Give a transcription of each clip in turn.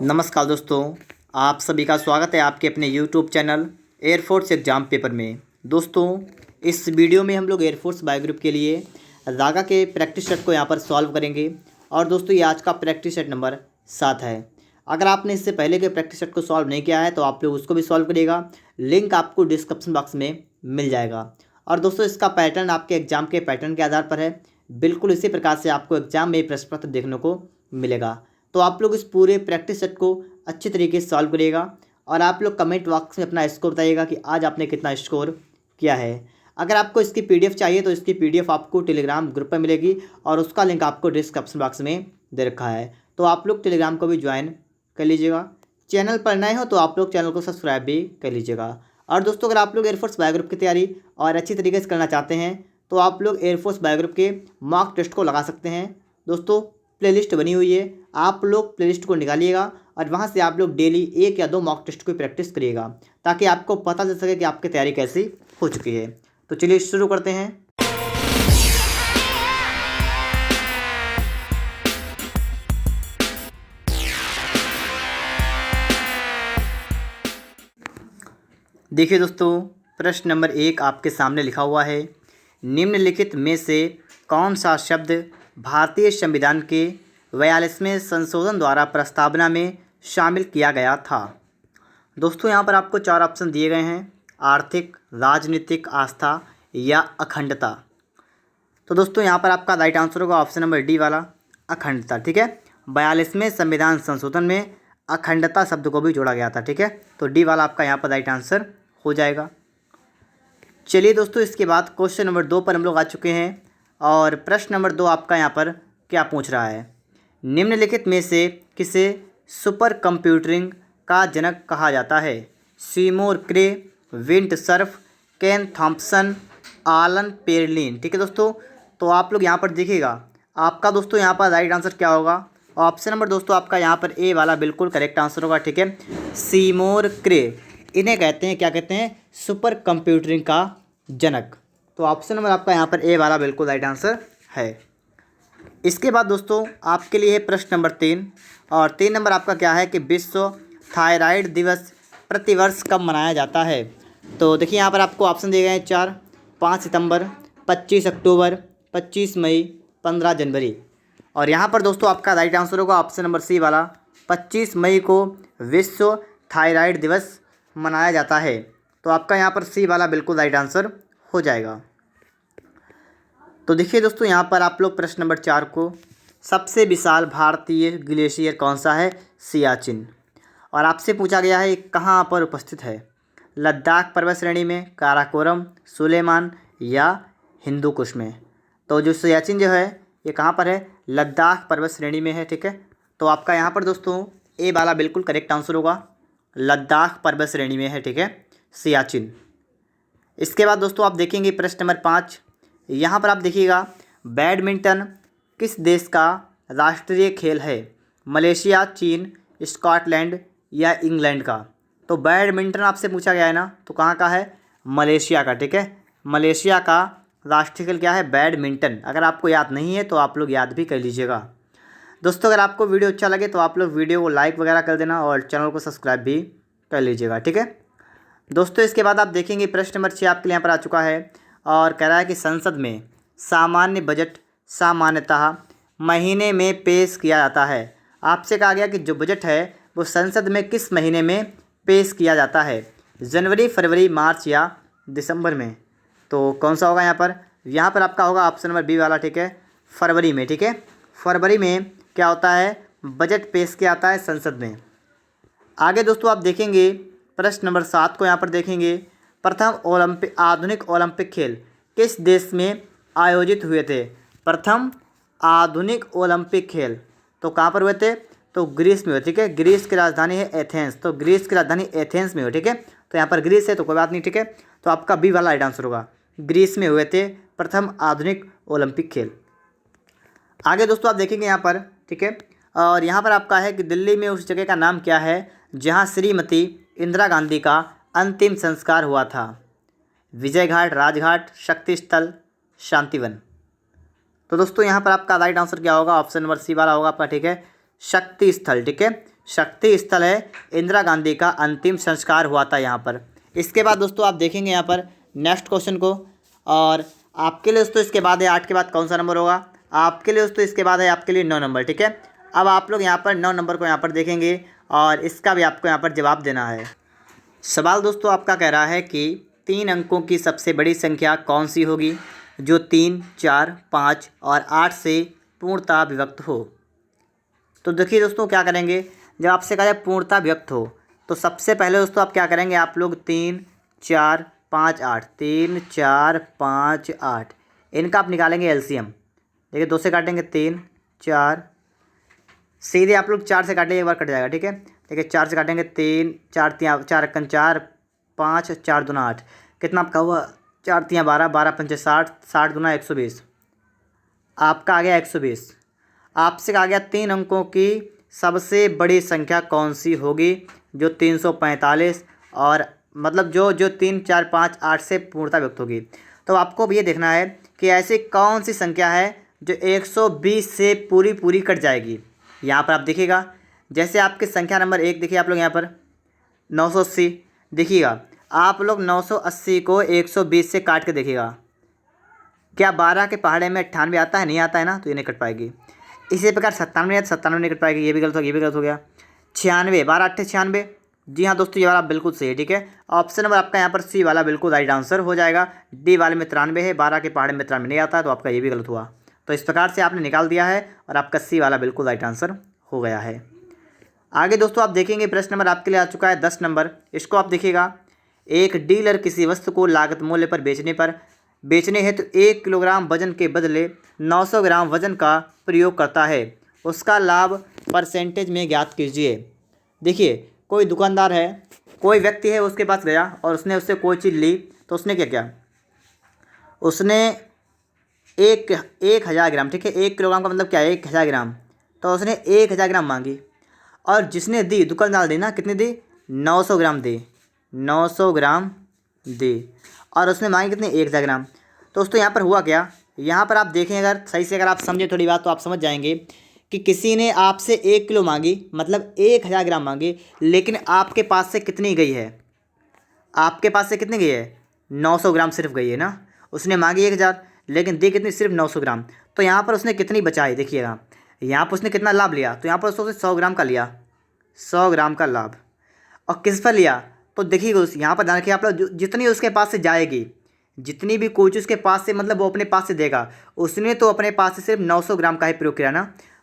नमस्कार दोस्तों, आप सभी का स्वागत है आपके अपने YouTube channel air force exam paper में। दोस्तों, इस वीडियो में हम लोग एयरफोर्स बायो ग्रुप के लिए रागा के प्रैक्टिस सेट को यहाँ पर सॉल्व करेंगे। और दोस्तों, ये आज का प्रैक्टिस सेट नंबर 7 है। अगर आपने इससे पहले के प्रैक्टिस सेट को सॉल्व नहीं किया है तो आप लोग उसको भी सॉल्व करिएगा। लिंक आपको डिस्क्रिप्शन बॉक्स में मिल जाएगा। और दोस्तों, इसका पैटर्न आपके एग्जाम के पैटर्न के आधार पर है। बिल्कुल इसी प्रकार से आपको एग्जाम में प्रश्न पत्र देखने को मिलेगा। तो आप लोग इस पूरे प्रैक्टिस सेट को अच्छे तरीके से सॉल्व करिएगा और आप लोग कमेंट बॉक्स में अपना स्कोर बताइएगा कि आज आपने कितना स्कोर किया है। अगर आपको इसकी पीडीएफ चाहिए तो इसकी पीडीएफ आपको टेलीग्राम ग्रुप पर मिलेगी और उसका लिंक आपको डिस्क्रिप्शन बॉक्स में दे रखा है। तो आप लोग टेलीग्राम को भी ज्वाइन कर लीजिएगा। चैनल पर नए हो तो आप लोग चैनल को सब्सक्राइब भी कर लीजिएगा। और दोस्तों, अगर आप लोग एयरफोर्स बायो ग्रुप की तैयारी और अच्छी तरीके से करना चाहते हैं तो आप लोग एयरफोर्स बायो ग्रुप के मॉक टेस्ट को लगा सकते हैं। दोस्तों, प्लेलिस्ट बनी हुई है, आप लोग प्लेलिस्ट को निकालिएगा और वहाँ से आप लोग डेली 1 या 2 मॉक टेस्ट की प्रैक्टिस करिएगा ताकि आपको पता चल सके कि आपकी तैयारी कैसी हो चुकी है। तो चलिए शुरू करते हैं। देखिए दोस्तों, प्रश्न नंबर 1 आपके सामने लिखा हुआ है, निम्नलिखित में से कौन सा शब्द भारतीय संविधान के 42वें संशोधन द्वारा प्रस्तावना में शामिल किया गया था। दोस्तों, यहाँ पर आपको 4 ऑप्शन दिए गए हैं, आर्थिक, राजनीतिक, आस्था या अखंडता। तो दोस्तों, यहाँ पर आपका राइट आंसर होगा ऑप्शन नंबर डी वाला, अखंडता। ठीक है, 42वें संविधान संशोधन में अखंडता शब्द को भी जोड़ा गया था। ठीक है, तो डी वाला आपका यहाँ पर राइट आंसर हो जाएगा। चलिए दोस्तों, इसके बाद क्वेश्चन नंबर 2 पर हम लोग आ चुके हैं और प्रश्न नंबर 2 आपका यहाँ पर क्या पूछ रहा है, निम्नलिखित में से किसे सुपर कंप्यूटिंग का जनक कहा जाता है। सीमोर क्रे, विंट सर्फ, केन थॉम्पसन, आलन पेरलिन। ठीक है दोस्तों, तो आप लोग यहाँ पर देखिएगा आपका दोस्तों यहाँ पर राइट आंसर क्या होगा। ऑप्शन नंबर दोस्तों आपका यहाँ पर ए वाला बिल्कुल करेक्ट आंसर होगा। ठीक है, सीमोर क्रे, इन्हें कहते हैं, क्या कहते हैं, सुपर कंप्यूटिंग का जनक। तो ऑप्शन नंबर आपका यहाँ पर ए वाला बिल्कुल राइट आंसर है। इसके बाद दोस्तों आपके लिए है प्रश्न नंबर 3 और 3 नंबर आपका क्या है कि विश्व थायराइड दिवस प्रतिवर्ष कब मनाया जाता है। तो देखिए यहाँ पर आपको ऑप्शन दिए गए हैं 4, 5 सितंबर, 25 अक्टूबर, 25 मई, 15 जनवरी। और यहाँ पर दोस्तों आपका राइट आंसर होगा ऑप्शन नंबर सी वाला, 25 मई को विश्व थायराइड दिवस मनाया जाता है। तो आपका यहाँ पर सी वाला बिल्कुल राइट आंसर हो जाएगा। तो देखिए दोस्तों, यहाँ पर आप लोग प्रश्न नंबर 4 को, सबसे विशाल भारतीय ग्लेशियर कौन सा है। सियाचिन। और आपसे पूछा गया है कहाँ पर उपस्थित है, लद्दाख पर्वत श्रेणी में, काराकोरम, सुलेमान या हिंदू कुश में। तो जो सियाचिन जो है ये कहाँ पर है, लद्दाख पर्वत श्रेणी में है। ठीक है, तो आपका यहाँ पर दोस्तों ए वाला बिल्कुल करेक्ट आंसर होगा, लद्दाख पर्वत श्रेणी में है। ठीक है, सियाचिन। इसके बाद दोस्तों आप देखेंगे प्रश्न नंबर 5, यहाँ पर आप देखिएगा बैडमिंटन किस देश का राष्ट्रीय खेल है। मलेशिया, चीन, स्कॉटलैंड या इंग्लैंड का। तो बैडमिंटन आपसे पूछा गया है ना, तो कहाँ का है, मलेशिया का। ठीक है, मलेशिया का राष्ट्रीय खेल क्या है, बैडमिंटन। अगर आपको याद नहीं है तो आप लोग याद भी कर लीजिएगा। दोस्तों, अगर आपको वीडियो अच्छा लगे तो आप लोग वीडियो को लाइक वगैरह कर देना और चैनल को सब्सक्राइब भी कर लीजिएगा। ठीक है दोस्तों, इसके बाद आप देखेंगे प्रश्न नंबर 6 आपके लिए यहाँ पर आ चुका है और कह रहा है कि संसद में सामान्य बजट सामान्यतः महीने में पेश किया जाता है। आपसे कहा गया कि जो बजट है वो संसद में किस महीने में पेश किया जाता है, जनवरी, फरवरी, मार्च या दिसंबर में। तो कौन सा होगा यहाँ पर आपका होगा ऑप्शन नंबर बी वाला। ठीक है, फरवरी में। ठीक है, फरवरी में क्या होता है, बजट पेश किया जाता है संसद में। आगे दोस्तों आप देखेंगे प्रश्न नंबर 7 को यहाँ पर देखेंगे, प्रथम आधुनिक ओलंपिक खेल किस देश में आयोजित हुए थे। प्रथम आधुनिक ओलंपिक खेल तो कहाँ पर हुए थे, तो ग्रीस में हुए। ठीक है, ग्रीस की राजधानी है एथेंस, तो ग्रीस की राजधानी एथेंस में हुई। ठीक है, तो यहाँ पर ग्रीस है तो कोई बात नहीं। ठीक है, तो आपका बी वाला राइट आंसर होगा, ग्रीस में हुए थे प्रथम आधुनिक ओलंपिक खेल। आगे दोस्तों आप देखेंगे यहाँ पर, ठीक है, और यहाँ पर आपका है कि दिल्ली में उस जगह का नाम क्या है जहाँ श्रीमती इंदिरा गांधी का अंतिम संस्कार हुआ था। विजय घाट, राजघाट, शक्ति स्थल, शांतिवन। तो दोस्तों यहाँ पर आपका राइट आंसर क्या होगा, ऑप्शन नंबर सी वाला होगा आपका। ठीक है, शक्ति स्थल। ठीक है, शक्ति स्थल है, इंदिरा गांधी का अंतिम संस्कार हुआ था यहाँ पर। इसके बाद दोस्तों आप देखेंगे यहाँ पर नेक्स्ट क्वेश्चन को, और आपके लिए दोस्तों इसके बाद है 8 के बाद कौन सा नंबर होगा, आपके लिए दोस्तों इसके बाद है आपके लिए 9 नंबर। ठीक है, अब आप लोग यहाँ पर 9 नंबर को यहाँ पर देखेंगे और इसका भी आपको यहाँ पर जवाब देना है। सवाल दोस्तों आपका कह रहा है कि 3 अंकों की सबसे बड़ी संख्या कौन सी होगी जो 3, 4, 5 और 8 से पूर्णतः विभक्त हो। तो देखिए दोस्तों क्या करेंगे, जब आपसे कहा जाए पूर्णतः विभक्त हो तो सबसे पहले दोस्तों आप क्या करेंगे, आप लोग 3, 4, 5, 8, 3, 4, 5, 8 इनका आप निकालेंगे एलसीएम। देखिए 2 से काटेंगे 3, 4, सीधे आप लोग 4 से काटेंगे, एक बार कट जाएगा। ठीक है, देखिए 4 से काटेंगे 3, 4 3 4 अक्कन 4, 5 4 दूना 8, कितना आपका हुआ 4 3 12, 12 पंचे 60, 60 दूना 120, आपका आ गया 120। आपसे कहा गया 3 अंकों की सबसे बड़ी संख्या कौन सी होगी जो 345 और मतलब जो 3, 4, 5, 8 से पूर्णतः विभक्त होगी। तो आपको भी ये देखना है कि ऐसी कौन सी संख्या है जो 120 से पूरी कट जाएगी। यहाँ पर आप देखिएगा, जैसे आपकी संख्या नंबर 1 देखिए आप लोग यहाँ पर 980, देखिएगा आप लोग 980 को 120 से काट के देखिएगा, क्या 12 के पहाड़े में 98 आता है, नहीं आता है ना, तो ये नहीं कट पाएगी। इसी प्रकार 97 है, 97 नहीं कट पाएगी, ये भी गलत हो गया, ये भी गलत हो गया। 96, 12 8 96, जी हाँ दोस्तों ये वाला बिल्कुल सही है। ठीक है, ऑप्शन नंबर आपका यहाँ पर सी वाला बिल्कुल राइट आंसर हो जाएगा। डी वाले में 93 है, 12 के पहाड़े में 93 नहीं आता है, तो आपका ये भी गलत हुआ। तो इस प्रकार से आपने निकाल दिया है और आपका सी वाला बिल्कुल राइट आंसर हो गया है। आगे दोस्तों आप देखेंगे प्रश्न नंबर आपके लिए आ चुका है 10 नंबर। इसको आप देखिएगा, एक डीलर किसी वस्तु को लागत मूल्य पर बेचने हेतु 1 किलोग्राम वजन के बदले 900 ग्राम वजन का प्रयोग करता है, उसका लाभ परसेंटेज में ज्ञात कीजिए। देखिए कोई दुकानदार है, कोई व्यक्ति है, उसके पास गया और उसने उससे कोई चीज़ ली, तो उसने क्या किया, उसने 1000 ग्राम, ठीक है 1 किलोग्राम का मतलब क्या है 1000 ग्राम, तो उसने 1000 ग्राम मांगी और जिसने दी दुकानदार दी ना, कितनी दी 900 ग्राम दी, 900 ग्राम दी और उसने मांगी कितनी 1000 ग्राम। तो दोस्तों यहाँ पर हुआ क्या, यहाँ पर आप देखें अगर सही से अगर आप समझे थोड़ी बात तो आप समझ जाएंगे कि किसी ने आपसे 1 किलो मांगी मतलब 1000 ग्राम मांगी, लेकिन आपके पास से कितनी गई है, आपके पास से कितनी गई है 900 ग्राम सिर्फ गई है ना। उसने मांगी 1000 लेकिन दी कितनी, सिर्फ 900 ग्राम। तो यहाँ पर उसने कितनी बचाई, देखिएगा यहाँ पर उसने कितना लाभ लिया, तो यहाँ पर उसने 100 ग्राम का लिया, 100 ग्राम का लाभ। और किस पर लिया, तो देखिएगा उस यहाँ पर ध्यान रखिए आप लोग, जितनी उसके पास से जाएगी, जितनी भी कोई उसके पास से मतलब वो अपने पास से देगा, उसने तो अपने पास से सिर्फ 900 ग्राम का ही प्रयोग किया ना।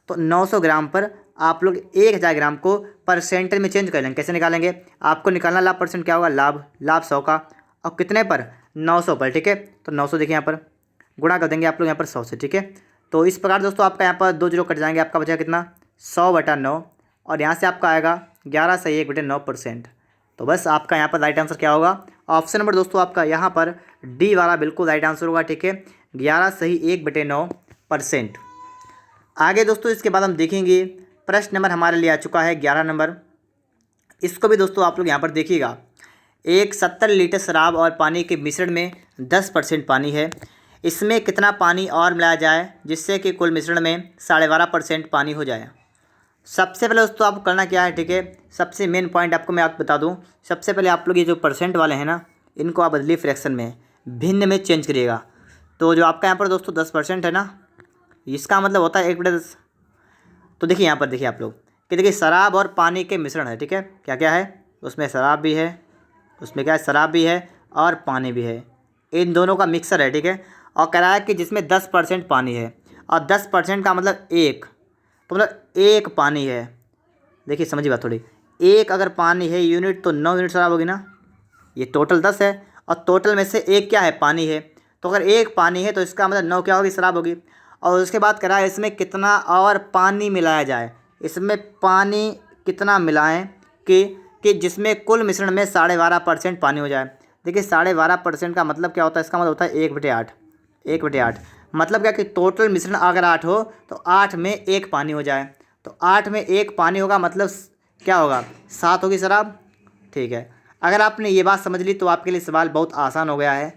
तो 900 ग्राम पर आप लोग 1000 ग्राम को परसेंटेज में चेंज कर लेंगे। कैसे निकालेंगे, आपको निकालना लाभ परसेंट क्या होगा, लाभ 100 का, और कितने पर 900 पर। ठीक है, तो 900 देखिए यहाँ पर गुणा कर देंगे आप लोग यहाँ पर 100 से। ठीक है, तो इस प्रकार दोस्तों आपका यहाँ पर 2 जीरो कट जाएंगे, आपका बचा कितना 100/9 और यहाँ से आपका आएगा 11 सही 1/9%। तो बस आपका यहाँ पर राइट आंसर क्या होगा, ऑप्शन नंबर दोस्तों आपका यहाँ पर डी वाला बिल्कुल राइट आंसर होगा। ठीक है, 11 सही 1/9%। आगे दोस्तों इसके बाद हम देखेंगे प्रश्न नंबर हमारे लिए आ चुका है 11 नंबर। इसको भी दोस्तों आप लोग यहाँ पर देखिएगा, एक 70 लीटर शराब और पानी के मिश्रण में 10% पानी है, इसमें कितना पानी और मिलाया जाए जिससे कि कुल मिश्रण में 12.5% पानी हो जाए। सबसे पहले दोस्तों आपको करना क्या है, ठीक है, सबसे मेन पॉइंट आपको मैं आपको बता दूं, सबसे पहले आप लोग ये जो परसेंट वाले हैं ना, इनको आप बदलिए फ्रैक्शन में, भिन्न में चेंज करिएगा। तो जो आपका यहाँ पर दोस्तों 10% है ना, इसका मतलब होता है 1/10। तो देखिए यहाँ पर देखिए आप लोग कि देखिए शराब और पानी के मिश्रण है, ठीक है, क्या क्या है उसमें, शराब भी है, उसमें क्या है शराब भी है और पानी भी है, इन दोनों का मिक्सर है। ठीक है, और कह रहा है कि जिसमें 10% पानी है और 10% का मतलब 1, तो मतलब 1 पानी है। देखिए समझिए बात थोड़ी, 1 अगर पानी है यूनिट तो 9 यूनिट शराब होगी ना, ये टोटल 10 है और टोटल में से 1 क्या है पानी है, तो अगर 1 पानी है तो इसका मतलब 9 क्या होगी शराब होगी। और उसके बाद कह रहा है इसमें कितना और पानी मिलाया जाए, इसमें पानी कितना मिलाएं कि जिसमें कुल मिश्रण में 12.5% पानी हो जाए। देखिए 12.5% का मतलब क्या होता है, इसका मतलब होता है 1/8, 1/8 मतलब क्या कि टोटल मिश्रण अगर 8 हो तो 8 में 1 पानी हो जाए, तो 8 में 1 पानी होगा मतलब क्या होगा 7 होगी शराब। ठीक है, अगर आपने ये बात समझ ली तो आपके लिए सवाल बहुत आसान हो गया है।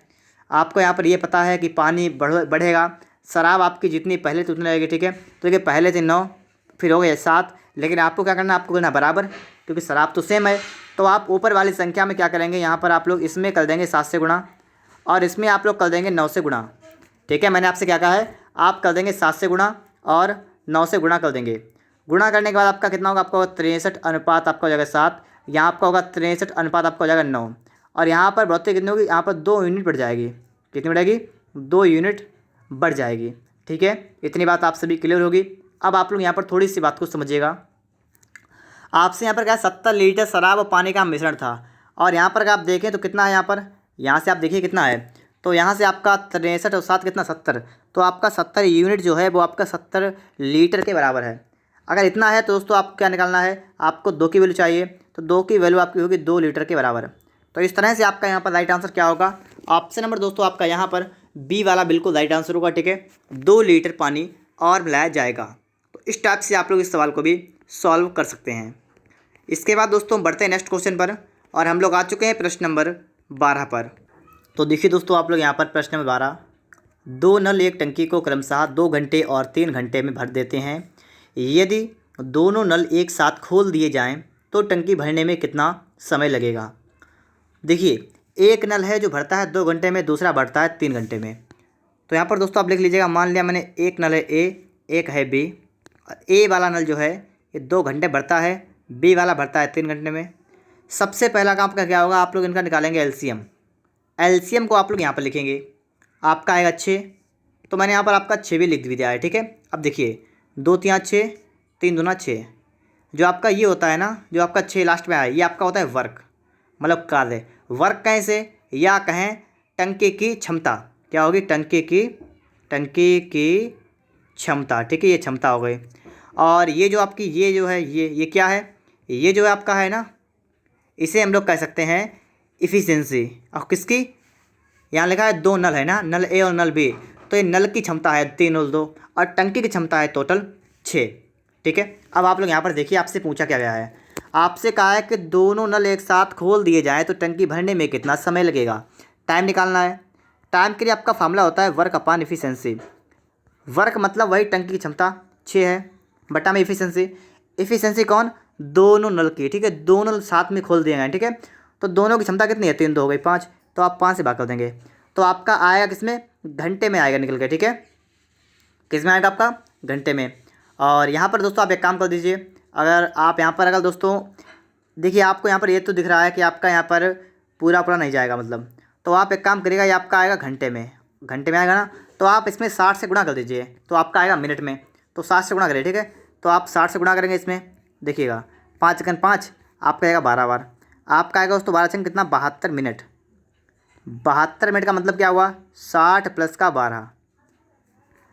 आपको यहाँ पर ये पता है कि पानी बढ़ेगा, शराब आपकी जितनी पहले थी उतनी रहेगी। ठीक है, तो देखिए पहले थे 9, फिर हो गए 7, लेकिन आपको क्या करना है, आपको करना बराबर, क्योंकि शराब तो सेम है। तो आप ऊपर वाली संख्या में क्या करेंगे, यहाँ पर आप लोग इसमें कर देंगे 7 से गुणा और इसमें आप लोग कर देंगे 9 से गुणा। ठीक है, मैंने आपसे क्या कहा है, आप कर देंगे 7 से गुणा और 9 से गुणा कर देंगे। गुणा करने के बाद आपका कितना होगा, आपका होगा 63 अनुपात आपका हो जाएगा 7, यहाँ आपका होगा 63 अनुपात आपका हो जाएगा 9, और यहाँ पर बढ़ोतरी कितनी होगी, यहाँ पर 2 यूनिट बढ़ जाएगी। कितनी बढ़ेगी, 2 यूनिट बढ़ जाएगी। ठीक है, इतनी बात आप सभी क्लियर होगी। अब आप लोग यहाँ पर थोड़ी सी बात को समझिएगा। आपसे यहाँ पर क्या 70 लीटर शराब और पानी का मिश्रण था, और यहाँ पर अगर आप देखें तो कितना है, यहाँ से आप देखिए कितना है, तो यहाँ से आपका 63 और 7 कितना 70, तो आपका 70 यूनिट जो है वो आपका 70 लीटर के बराबर है। अगर इतना है तो दोस्तों आपको क्या निकालना है, आपको 2 की वैल्यू चाहिए, तो 2 की वैल्यू आपकी होगी 2 लीटर के बराबर। तो इस तरह से आपका यहाँ पर राइट आंसर क्या होगा, ऑप्शन नंबर दोस्तों आपका यहाँ पर बी वाला बिल्कुल राइट आंसर होगा। ठीक है, 2 लीटर पानी और मिलाया जाएगा। तो इस टाइप से आप लोग इस सवाल को भी सॉल्व कर सकते हैं। इसके बाद दोस्तों बढ़ते हैं नेक्स्ट क्वेश्चन पर, और हम लोग आ चुके हैं प्रश्न नंबर 12 पर। तो देखिए दोस्तों, आप लोग यहाँ पर प्रश्न नंबर 12, 2 नल एक टंकी को क्रमशः 2 घंटे और 3 घंटे में भर देते हैं। यदि दोनों नल एक साथ खोल दिए जाएं तो टंकी भरने में कितना समय लगेगा। देखिए, एक नल है जो भरता है 2 घंटे में, दूसरा भरता है 3 घंटे में। तो यहाँ पर दोस्तों आप लिख लीजिएगा, मान लिया मैंने एक नल है ए, एक है बी, और ए वाला नल जो है ये 2 घंटे भरता है, बी वाला भरता है 3 घंटे में। सबसे पहला काम का क्या होगा, आप लोग इनका निकालेंगे एलसीएम। एलसीएम को आप लोग यहाँ पर लिखेंगे, आपका आएगा 6, तो मैंने यहाँ पर आपका 6 भी लिख दिया है। ठीक है, अब देखिए 2 3 6, 3 दूना 6, जो आपका ये होता है ना, जो आपका 6 लास्ट में आया, ये आपका होता है वर्क, मतलब कार्य। वर्क कैसे, या कहें टंकी की क्षमता, क्या होगी, टंकी की क्षमता। ठीक है, ये क्षमता हो गई। और ये जो आपकी ये जो है ये क्या है, ये जो है आपका है ना, इसे हम लोग कह सकते हैं इफ़िशियंसी। और किसकी, यहाँ लिखा है 2 नल है ना, नल ए और नल बी, तो ये नल की क्षमता है 3 और 2, और टंकी की क्षमता है टोटल 6। ठीक है, अब आप लोग यहाँ पर देखिए, आपसे पूछा क्या गया है, आपसे कहा है कि दोनों नल एक साथ खोल दिए जाएँ तो टंकी भरने में कितना समय लगेगा। टाइम निकालना है। टाइम के लिए आपका फार्मूला होता है वर्क अपॉन इफ़िशियंसी। वर्क मतलब वही टंकी की क्षमता 6 है, बटा में इफ़िशियंसी कौन, दोनों नल की। ठीक है, दोनों नल साथ में खोल दिए गए। ठीक है, तो दोनों की क्षमता कितनी है, 3 2 हो गई 5, तो आप 5 से भाग कर देंगे, तो आपका आएगा किसमें, घंटे में आएगा निकल के। ठीक है, किस में आएगा, आपका घंटे में। और यहाँ पर दोस्तों आप एक काम कर दीजिए, अगर आप यहाँ पर अगर दोस्तों देखिए, आपको यहाँ पर ये तो दिख रहा है कि आपका यहाँ पर पूरा नहीं जाएगा मतलब, तो आप एक काम करिएगा, ये आपका आएगा घंटे में आएगा ना, तो आप इसमें 60 से गुणा कर दीजिए, तो आपका आएगा मिनट में। तो 60 से गुणा करिए। ठीक है, तो आप 60 से गुणा करेंगे, इसमें देखिएगा 5 सेकंड 5, आपका आएगा 12 बार, आपका आएगा दोस्तों 12 सेकंड कितना, 72 मिनट। 72 मिनट का मतलब क्या हुआ, 60 प्लस का 12,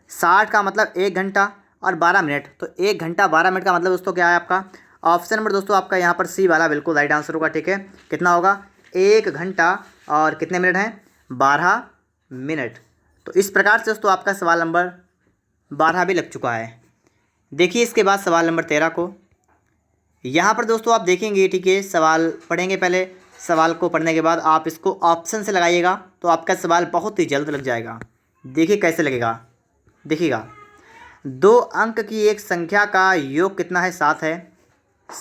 60 का मतलब 1 घंटा और 12 मिनट, तो 1 घंटा 12 मिनट का मतलब दोस्तों क्या है आपका, ऑप्शन नंबर दोस्तों आपका यहाँ पर सी वाला बिल्कुल राइट आंसर होगा। ठीक है, कितना होगा, 1 घंटा और कितने मिनट हैं, 12 मिनट। तो इस प्रकार से दोस्तों आपका सवाल नंबर 12 भी लग चुका है। देखिए इसके बाद सवाल नंबर 13 को, यहाँ पर दोस्तों आप देखेंगे। ठीक है, सवाल पढ़ेंगे, पहले सवाल को पढ़ने के बाद आप इसको ऑप्शन से लगाइएगा, तो आपका सवाल बहुत ही जल्द लग जाएगा। देखिए कैसे लगेगा, देखिएगा, 2 अंक की एक संख्या का योग कितना है, 7 है।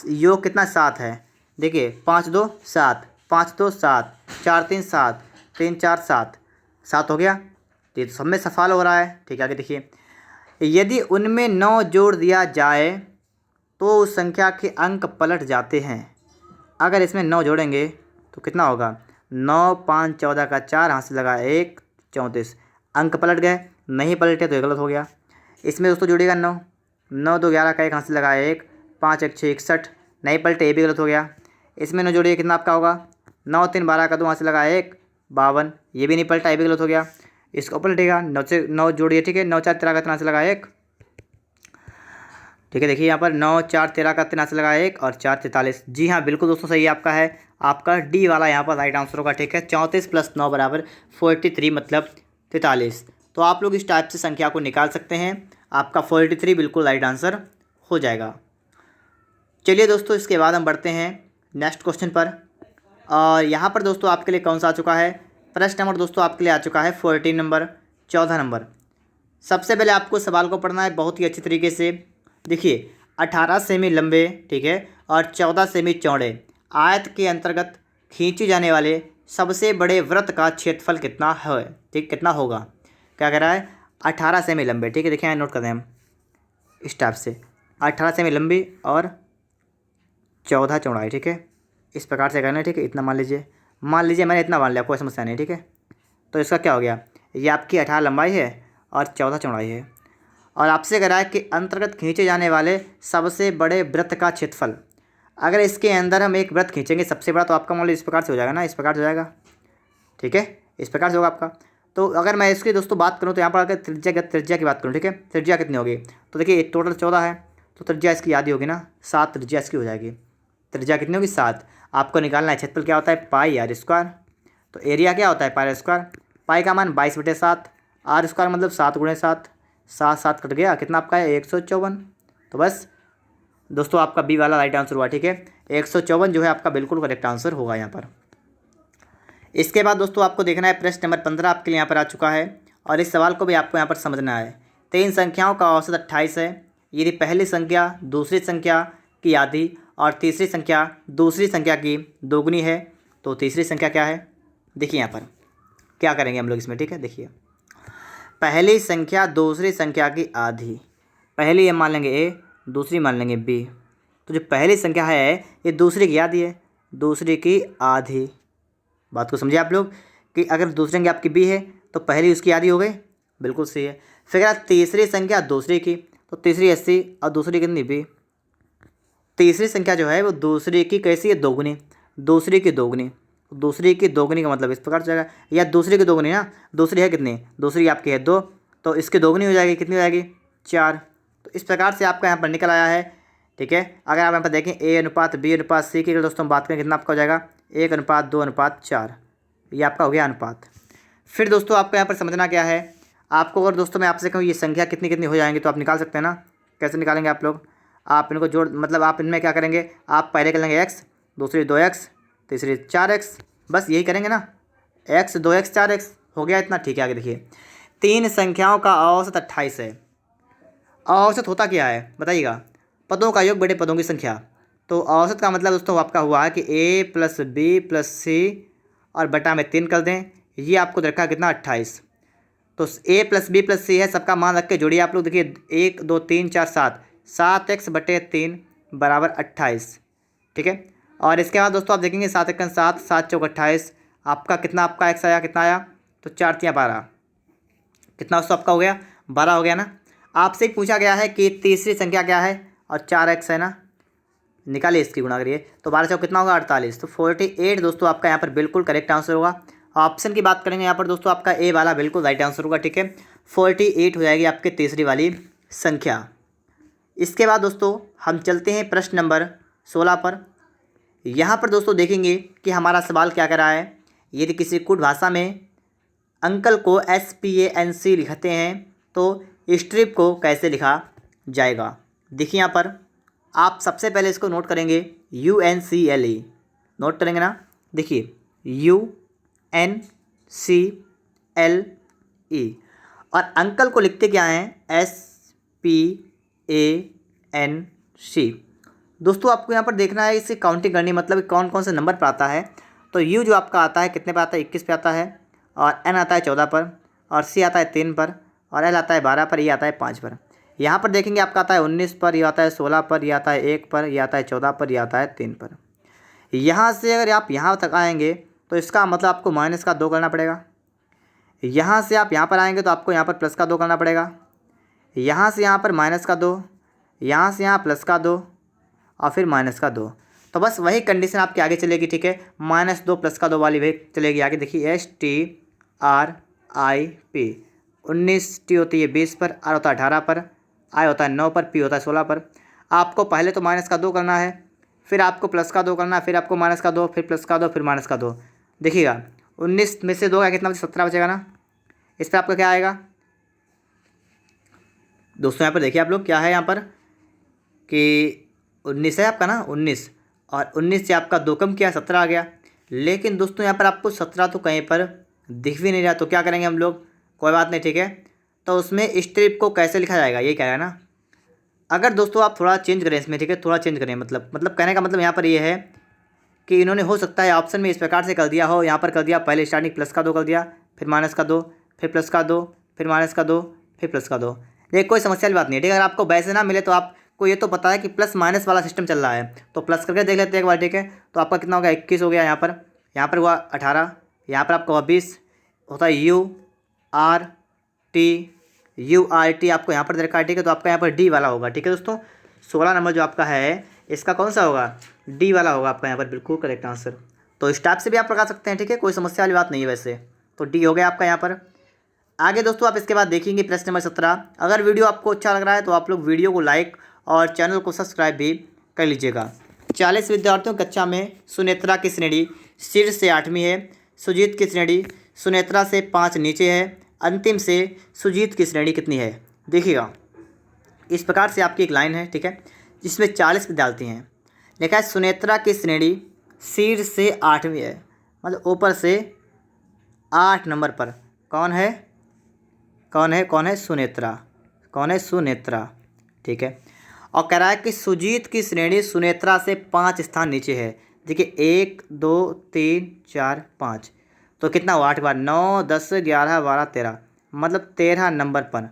योग कितना 7 है, देखिए 5 2 7, 5 2 7, 4 3 7, 3 4 7, 7 हो गया। तो ये तो सब में सफल हो रहा है। ठीक है, आगे देखिए, यदि उनमें 9 जोड़ दिया जाए तो उस संख्या के अंक पलट जाते हैं। अगर इसमें 9 जोड़ेंगे तो कितना होगा, 9 5 14 का 4, हाथ से लगा 1 34, अंक पलट गए। नहीं पलटे तो ये गलत हो गया। इसमें दोस्तों जोड़िएगा 9 9 2 11 का 1, हाथ से लगा 1, 5 1 6 61, नहीं पलटे ये भी गलत हो गया। इसमें 9 जोड़िए कितना आपका होगा, 9 3 12 का 2, हाथ से लगा 1 52, ये भी नहीं पलटा, ये भी गलत हो गया। इसको पलटेगा, 9 से 9 जोड़िए। ठीक है, 9 4 13 का 3 से लगा 1। ठीक है, देखिए यहाँ पर 9 4 13 का 3 से लगा 1 और 4 43। जी हाँ, बिल्कुल दोस्तों सही आपका है, आपका डी वाला यहाँ पर राइट आंसर होगा। ठीक है, 34 + 9 बराबर 43 मतलब 43। तो आप लोग इस टाइप से संख्या को निकाल सकते हैं, आपका 43 बिल्कुल राइट आंसर हो जाएगा। चलिए दोस्तों, इसके बाद हम बढ़ते हैं नेक्स्ट क्वेश्चन पर। और यहाँ पर दोस्तों आपके लिए कौन सा आ चुका है, प्रश्न नंबर दोस्तों आपके लिए आ चुका है 14 नंबर, 14 नंबर। सबसे पहले आपको सवाल को पढ़ना है बहुत ही अच्छी तरीके से। देखिए, 18 सेमी लंबे, ठीक है, और 14 सेमी चौड़े आयत के अंतर्गत खींचे जाने वाले सबसे बड़े वृत्त का क्षेत्रफल कितना है, ठीक, कितना होगा। क्या कह रहा है, 18 सेमी लंबे, ठीक है, देखिए नोट कर दें हम इस टाइप से, 18 सेमी लंबी और 14 चौड़ाई, ठीक है, इस प्रकार से करना है, ठीक है। इतना मान लीजिए मैंने इतना मान लिया, कोई समस्या नहीं, ठीक है। तो इसका क्या हो गया, ये आपकी 18 लंबाई है और 14 चौड़ाई है, और आपसे कह रहा है कि अंतर्गत खींचे जाने वाले सबसे बड़े वृत्त का क्षेत्रफल। अगर इसके अंदर हम एक वृत्त खींचेंगे सबसे बड़ा, तो आपका मान लो इस प्रकार से हो जाएगा ना, इस प्रकार से हो जाएगा, ठीक है, इस प्रकार से होगा आपका। तो अगर मैं इसकी दोस्तों बात करूँ तो यहाँ पर अगर त्रिज्या की बात करूँ, ठीक है, त्रिज्या कितनी होगी, तो देखिए टोटल 14 है, तो त्रिज्या इसकी आधी होगी ना, 7 त्रिज्या इसकी हो जाएगी। त्रिज्या कितनी होगी, 7। आपको निकालना है क्षेत्रफल क्या होता है, पाई आर स्क्वायर। तो एरिया क्या होता है, पाई आर स्क्वायर। पाई का मान 22/7, आर स्क्वायर मतलब 7 × 7, 7 7 कट गया, कितना आपका है 154। तो बस दोस्तों आपका बी वाला राइट आंसर हुआ, ठीक है, 154 जो है आपका बिल्कुल करेक्ट आंसर होगा यहाँ पर। इसके बाद दोस्तों आपको देखना है प्रश्न नंबर 15 आपके लिए यहाँ पर आ चुका है, और इस सवाल को भी आपको यहाँ पर समझना है। 3 संख्याओं का औसत 28 है, यदि पहली संख्या दूसरी संख्या की आधी और तीसरी संख्या दूसरी संख्या की दोगुनी है, तो तीसरी संख्या क्या है। देखिए यहाँ पर क्या करेंगे हम लोग इसमें, ठीक है, देखिए पहली संख्या दूसरी संख्या की आधी, पहली हम मान लेंगे ए, दूसरी मान लेंगे बी। तो जो पहली संख्या है ये दूसरी की आधी है, दूसरी की आधी। बात को समझिए आप लोग कि अगर दूसरी संख्या आपकी बी है तो पहली उसकी आधी हो गई, बिल्कुल सही है। फिर अगर तीसरी संख्या दूसरी की, तो तीसरी 80 और दूसरी कितनी बी। तीसरी संख्या जो है वो दूसरी की कैसी है, दोगुनी, दूसरी की दोगुनी। दूसरी की दोगुनी का मतलब इस प्रकार से जाएगा, या दूसरी की दोगुनी ना, दूसरी है कितनी, दूसरी आपकी है 2, तो इसकी दोगुनी हो जाएगी, कितनी हो जाएगी 4। तो इस प्रकार से आपका यहाँ पर निकल आया है, ठीक है। अगर आप यहाँ पर देखें ए अनुपात बी अनुपात सी की अगर दोस्तों हम बात करें, कितना आपका हो जाएगा 1:2:4, ये आपका हो गया अनुपात। फिर दोस्तों आपको यहाँ पर समझना क्या है, आपको अगर दोस्तों मैं आपसे कहूँ ये संख्या कितनी कितनी हो जाएंगी, तो आप निकाल सकते हैं ना। कैसे निकालेंगे आप लोग, आप इनको जोड़, मतलब आप इनमें क्या करेंगे, आप पहले कर लेंगे x, दूसरी 2x, तीसरी 4x, बस यही करेंगे ना, x 2x 4x हो गया इतना, ठीक है। आगे देखिए 3 संख्याओं का औसत 28 है। औसत होता क्या है बताइएगा, पदों का योग बड़े पदों की संख्या। तो औसत का मतलब दोस्तों आपका हुआ है कि a + b + c और बटा में 3 कर दें, ये आपको रखा कितना 28। तो a + b + c है, सबका मान रख के जोड़िए आप लोग, देखिए 1 2 3 4 7, 7x/3 बराबर 28, ठीक है। और इसके बाद दोस्तों आप देखेंगे 7 × 7, 7 × 28, आपका कितना आपका x आया, कितना आया, तो 4 × 3 = 12, कितना दोस्तों आपका हो गया 12 हो गया ना। आपसे पूछा गया है कि तीसरी संख्या क्या है, और 4x है ना, निकालिए इसकी गुणा करिए, तो 12 से कितना होगा 48, तो 48 दोस्तों आपका यहाँ पर बिल्कुल करेक्ट आंसर होगा। ऑप्शन की बात करेंगे यहाँ पर दोस्तों आपका ए वाला बिल्कुल राइट आंसर होगा, ठीक है, 48 हो जाएगी आपकी तीसरी वाली संख्या। इसके बाद दोस्तों हम चलते हैं प्रश्न नंबर 16 पर। यहाँ पर दोस्तों देखेंगे कि हमारा सवाल क्या कर रहा है, यदि किसी कुट भाषा में अंकल को SPANC लिखते हैं तो स्ट्रिप को कैसे लिखा जाएगा। देखिए यहाँ पर आप सबसे पहले इसको नोट करेंगे UNCLE, नोट करेंगे ना, देखिए UNCLE, और अंकल को लिखते क्या हैं SPANC। दोस्तों आपको यहाँ पर देखना है, इसकी काउंटिंग करनी, मतलब कौन कौन से नंबर पर आता है। तो U जो आपका आता है कितने पर आता है, 21 पे आता है, और N आता है 14 पर, और C आता है 3 पर, और L आता है 12 पर, ये आता है 5 पर। यहाँ पर देखेंगे आपका आता है 19 पर, ये आता है 16 पर, ये आता है 1 पर, ये आता है 14 पर, ये आता है 3 पर। यहाँ से अगर आप यहाँ तक आएंगे तो इसका मतलब आपको माइनस का 2 करना पड़ेगा। यहाँ से आप यहाँ पर आएंगे तो आपको यहाँ पर प्लस का 2 करना पड़ेगा। यहाँ से यहाँ पर माइनस का 2, यहाँ से यहाँ प्लस का 2, और फिर माइनस का 2। तो बस वही कंडीशन आपके आगे चलेगी, ठीक है, -2 + का 2 वाली भी चलेगी आगे। देखिए STRIP, 19 T होती है 20 पर, R होता है 18 पर, I होता है 9 पर, P होता है 16 पर। आपको पहले तो माइनस का 2 करना है, फिर आपको प्लस का 2 करना है, फिर आपको माइनस का 2, फिर प्लस का 2, फिर माइनस का 2। देखिएगा 19 में से 2 का कितना, 17 बचेगा ना। इस पर आपका क्या आएगा दोस्तों, यहाँ पर देखिए आप लोग क्या है यहाँ पर कि 19 है आपका ना, 19, और 19 से आपका 2 कम किया 17 आ गया। लेकिन दोस्तों यहाँ पर आपको 17 तो कहीं पर दिख भी नहीं रहा, तो क्या करेंगे हम लोग, कोई बात नहीं, ठीक है। तो उसमें स्ट्रिप को कैसे लिखा जाएगा, ये कह रहा है ना, अगर दोस्तों आप थोड़ा चेंज करें इसमें, ठीक है, थोड़ा चेंज करें, मतलब कहने का मतलब यहाँ पर ये है कि इन्होंने हो सकता है ऑप्शन में इस प्रकार से कर दिया हो, यहाँ पर कर दिया पहले स्टार्टिंग प्लस का 2 कर दिया, फिर माइनस का 2, फिर प्लस का 2, फिर माइनस का 2, फिर प्लस का 2। ये कोई समस्या वाली बात नहीं है, ठीक है। अगर आपको वैसे ना मिले तो आपको ये तो पता है कि प्लस माइनस वाला सिस्टम चल रहा है, तो प्लस करके देख लेते हैं एक बार, ठीक है। तो आपका कितना हो गया, 21 हो गया यहाँ पर हुआ 18, यहाँ पर आपका हुआ 20, होता है URT आपको यहाँ पर दे रखा है, ठीक है। तो आपका यहाँ पर डी वाला होगा, ठीक है दोस्तों। 16 नंबर जो आपका है इसका कौन सा होगा, डी वाला होगा आपका यहाँ पर बिल्कुल करेक्ट आंसर। तो इस टाइप से भी आप लगा सकते हैं, ठीक है, कोई समस्या वाली बात नहीं है वैसे। तो डी हो गया आपका यहाँ पर। आगे दोस्तों आप इसके बाद देखेंगे प्रश्न नंबर 17। अगर वीडियो आपको अच्छा लग रहा है तो आप लोग वीडियो को लाइक और चैनल को सब्सक्राइब भी कर लीजिएगा। 40 विद्यार्थियों की कक्षा में सुनेत्रा की श्रेणी शीर्ष से 8वीं है, सुजीत की श्रेणी सुनेत्रा से 5 नीचे है, अंतिम से सुजीत की श्रेणी कितनी है। देखिएगा इस प्रकार से आपकी एक लाइन है, ठीक है, जिसमें 40 विद्यार्थी हैं। लिखा है सुनेत्रा की श्रेणी शीर्ष से 8वीं है, मतलब ऊपर से 8 नंबर पर कौन है, सुनेत्रा, कौन है, सुनेत्रा, ठीक है। और कह रहा है कि सुजीत की श्रेणी सुनेत्रा से 5 स्थान नीचे है। देखिए 1 2 3 4 5, तो कितना हुआ, 8 बार 9 10 11 12 13, मतलब 13 नंबर पर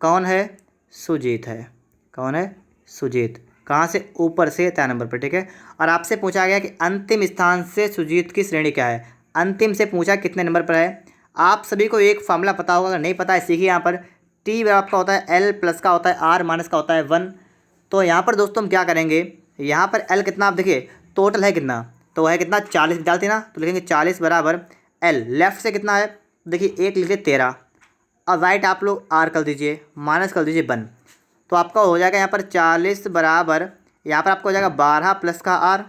कौन है, सुजीत है। कौन है, सुजीत। कहाँ से, ऊपर से 13 नंबर पर, ठीक है। और आपसे पूछा गया कि अंतिम स्थान से सुजीत की श्रेणी क्या है। अंतिम से पूछा कितने नंबर पर है। आप सभी को एक फार्मूला पता होगा, अगर नहीं पता है सीखिए। यहाँ पर टी आपका होता है एल प्लस का होता है आर माइनस का होता है 1। तो यहाँ पर दोस्तों हम क्या करेंगे, यहाँ पर एल कितना, आप देखिए टोटल है कितना, तो है कितना 40 विद्यार्थी ना, तो लिखेंगे 40 बराबर एल। लेफ्ट से कितना है, देखिए 1 लिखे 13, और राइट आप लोग आर कर दीजिए, माइनस कर दीजिए 1। तो आपका हो जाएगा यहाँ पर 40 बराबर, यहाँ पर आपका हो जाएगा 12 प्लस का आर,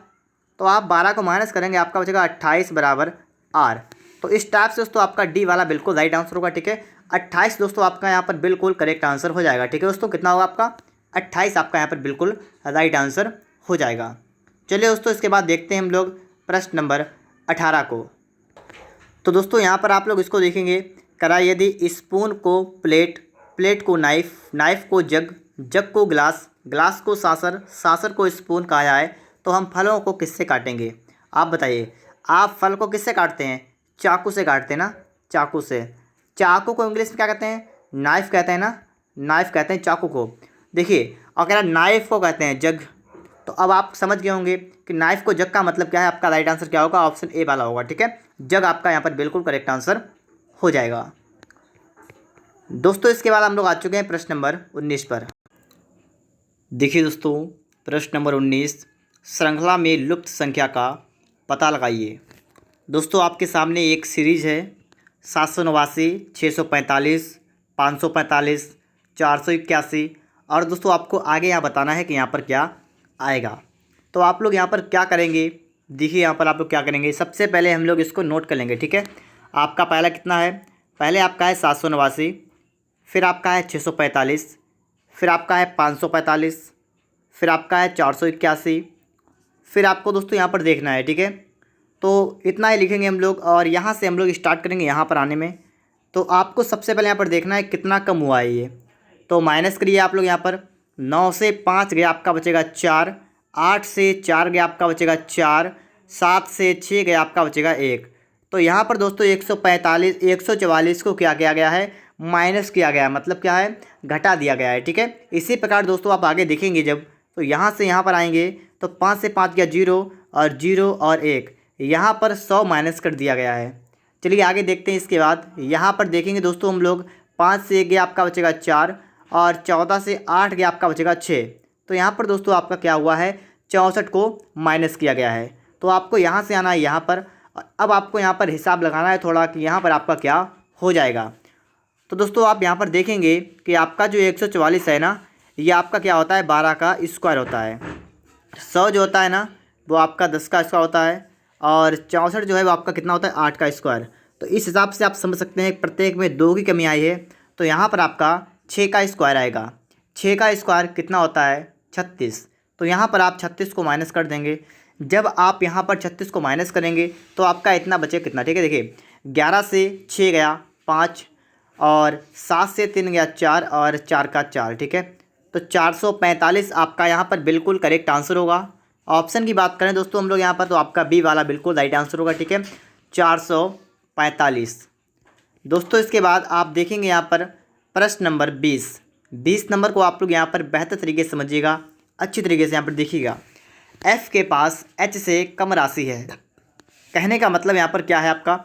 तो आप 12 को माइनस करेंगे, आपका बचेगा 28 बराबर आर। तो इस टाइप से दोस्तों आपका डी वाला बिल्कुल राइट आंसर होगा, ठीक है। 28 दोस्तों आपका यहाँ पर बिल्कुल करेक्ट आंसर हो जाएगा, ठीक है दोस्तों। कितना होगा आपका, 28 आपका यहाँ पर बिल्कुल राइट आंसर हो जाएगा। चलिए दोस्तों इसके बाद देखते हैं हम लोग प्रश्न नंबर 18 को। तो दोस्तों यहाँ पर आप लोग इसको देखेंगे, करा यदि स्पून को प्लेट, प्लेट को नाइफ, नाइफ को जग, जग को ग्लास, ग्लास को सासर, सासर को स्पून कहा जाए तो हम फलों को किससे काटेंगे। आप बताइए, आप फल को किससे काटते हैं, चाकू से काटते हैं ना, चाकू से। चाकू को इंग्लिश में क्या कहते हैं, नाइफ कहते हैं ना, नाइफ कहते हैं चाकू को। देखिए और कह रहा नाइफ को कहते हैं जग, तो अब आप समझ गए होंगे कि नाइफ को जग का मतलब क्या है। आपका राइट आंसर क्या होगा, ऑप्शन ए वाला होगा, ठीक है। जग आपका यहाँ पर बिल्कुल करेक्ट आंसर हो जाएगा। दोस्तों इसके बाद हम लोग आ चुके हैं प्रश्न नंबर 19 पर। देखिए दोस्तों प्रश्न नंबर 19, श्रृंखला में लुप्त संख्या का पता लगाइए। दोस्तों आपके सामने एक सीरीज है 789, 645, 545, 481, और दोस्तों आपको आगे यहाँ बताना है कि यहाँ पर क्या आएगा। तो आप लोग यहाँ पर क्या करेंगे, देखिए यहाँ पर आप लोग क्या करेंगे, सबसे पहले हम लोग इसको नोट कर लेंगे, ठीक है। आपका पहला कितना है, पहले आपका है 789, फिर आपका है 645, फिर आपका है 545, फिर आपका है 481, फिर आपको दोस्तों यहाँ पर देखना है, ठीक है। तो इतना ही लिखेंगे हम लोग, और यहाँ से हम लोग स्टार्ट करेंगे यहाँ पर आने में। तो आपको सबसे पहले यहाँ पर देखना है कितना कम हुआ है ये, तो माइनस करिए आप लोग यहाँ पर। 9 से 5 गया आपका बचेगा 4, 8 से 4 गया आपका बचेगा 4, 7 से 6 गया आपका बचेगा 1। तो यहाँ पर दोस्तों 144 को क्या किया गया है, माइनस किया गया है, मतलब क्या है, घटा दिया गया है, ठीक है। इसी प्रकार दोस्तों आप आगे देखेंगे जब, तो यहाँ से यहाँ पर आएंगे तो 5 से 5 गया 0, और 0 और 1, यहाँ पर 100 माइनस कर दिया गया है। चलिए आगे देखते हैं। इसके बाद यहाँ पर देखेंगे दोस्तों हम लोग, 5 से 1 गया आपका बचेगा 4, और 14 से 8 गया आपका बचेगा 6। तो यहाँ पर दोस्तों आपका क्या हुआ है, 64 को माइनस किया गया है। तो आपको यहाँ से आना है यहाँ पर, अब आपको यहाँ पर हिसाब लगाना है थोड़ा कि यहाँ पर आपका क्या हो जाएगा। तो दोस्तों आप यहाँ पर देखेंगे कि आपका जो 144 है ना, ये आपका क्या होता है, 12 का स्क्वायर होता है। 100 जो होता है ना वो आपका 10 का स्क्वायर होता है, और 64 जो है वो आपका कितना होता है, 8 का स्क्वायर। तो इस हिसाब से आप समझ सकते हैं प्रत्येक में 2 की कमी आई है, तो यहाँ पर आपका 6 का स्क्वायर आएगा। 6 का स्क्वायर कितना होता है, 36। तो यहाँ पर आप 36 को माइनस कर देंगे। जब आप यहाँ पर 36 को माइनस करेंगे तो आपका इतना बचे कितना, ठीक है। देखिए 11 से 6 गया 5, और 7 से 3 गया 4, और 4 का 4, ठीक है। तो 445 आपका यहाँ पर बिल्कुल करेक्ट आंसर होगा। ऑप्शन की बात करें दोस्तों हम लोग यहाँ पर, तो आपका बी वाला बिल्कुल राइट आंसर होगा, ठीक है, 445। दोस्तों इसके बाद आप देखेंगे यहाँ पर प्रश्न नंबर 20 नंबर को आप लोग यहाँ पर बेहतर तरीके से समझिएगा, अच्छी तरीके से यहाँ पर देखिएगा। एफ के पास एच से कम राशि है। कहने का मतलब यहाँ पर क्या है आपका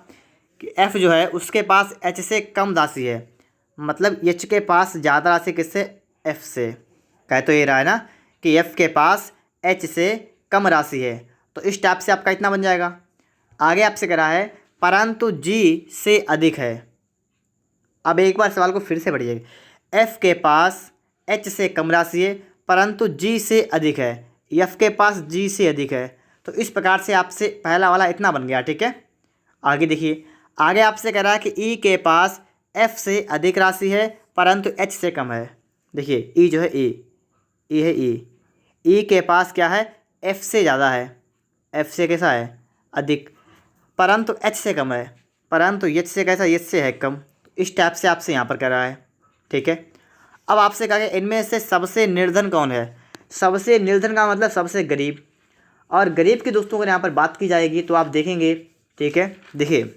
कि एफ जो है उसके पास एच से कम राशि है, मतलब एच के पास ज़्यादा राशि किससे, एफ से। कह तो ये रहा है ना कि एफ के पास एच से कम राशि है, तो इस टाइप से आपका इतना बन जाएगा। आगे आपसे कह रहा है परंतु जी से अधिक है। अब एक बार सवाल को फिर से पढ़िएगा। एफ के पास एच से कम राशि है परंतु जी से अधिक है, एफ के पास जी से अधिक है, तो इस प्रकार से आपसे पहला वाला इतना बन गया, ठीक है। आगे देखिए, आगे आपसे कह रहा है कि ई के पास एफ से अधिक राशि है परंतु एच से कम है। देखिए ई जो है ई है ई के पास क्या है, एफ से ज़्यादा है, एफ से कैसा है, अधिक, परंतु एच से कम है, परंतु एच से कैसा, एच से है कम। इस टाइप से आपसे यहाँ पर कह रहा है, ठीक है। अब आपसे कहा गया इनमें से सबसे निर्धन कौन है। सबसे निर्धन का मतलब सबसे गरीब, और गरीब के दोस्तों अगर यहाँ पर बात की जाएगी तो आप देखेंगे, ठीक है। देखिए